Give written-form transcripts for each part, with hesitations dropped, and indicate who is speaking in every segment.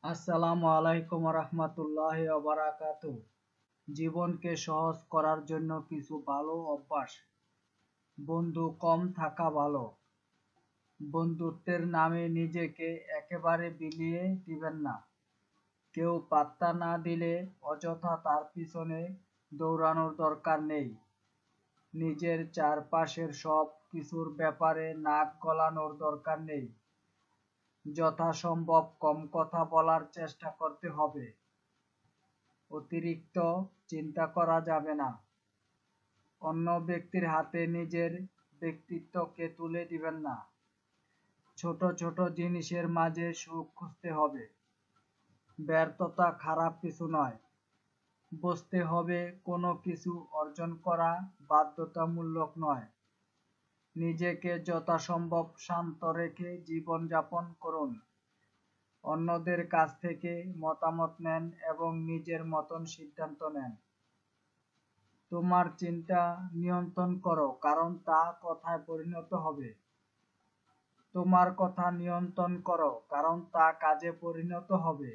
Speaker 1: আসসালামু আলাইকুম রহমতুল্লাহি ওয়া বারাকাতুহু। জীবনকে সহজ করার জন্য কিছু ভালো অভ্যাস। বন্ধু কম থাকা ভালো। বন্ধুত্বের নামে নিজেকে একেবারে বিলিয়ে দিবেন না। কেউ পাত্তা না দিলে অযথা তার পিছনে দৌড়ানোর দরকার নেই। নিজের চারপাশের সব কিছুর ব্যাপারে নাক গলানোর দরকার নেই। যথাসম্ভব কম কথা বলার চেষ্টা করতে হবে। অতিরিক্ত চিন্তা করা যাবে না। অন্য ব্যক্তির হাতে নিজের ব্যক্তিত্বকে তুলে দিবেন না। ছোট ছোট জিনিসের মাঝে সুখ খুঁজতে হবে। ব্যর্থতা খারাপ কিছু নয়। বুঝতে হবে কোনো কিছু অর্জন করা বাধ্যতামূলক নয়। নিজেকে যথাসম্ভব শান্ত রেখে জীবনযাপন করুন। অন্যদের কাছ থেকে মতামত নেন এবং নিজের মতন সিদ্ধান্ত নেন। তোমার চিন্তা নিয়ন্ত্রণ করো, কারণ তা কথায় পরিণত হবে। তোমার কথা নিয়ন্ত্রণ করো, কারণ তা কাজে পরিণত হবে।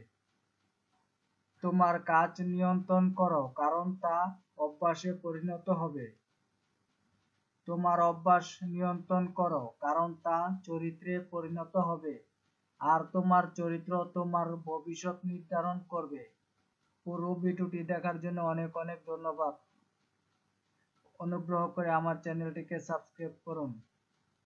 Speaker 1: তোমার কাজ নিয়ন্ত্রণ করো, কারণ তা অভ্যাসে পরিণত হবে। তোমার অভ্যাস নিয়ন্ত্রণ করো, কারণ তা চরিত্রে পরিণত হবে। আর তোমার চরিত্র তোমার ভবিষ্যৎ নির্ধারণ করবে। পুরো ভিডিওটি দেখার জন্য অনেক অনেক ধন্যবাদ। অনুগ্রহ করে আমার চ্যানেলটিকে সাবস্ক্রাইব করুন।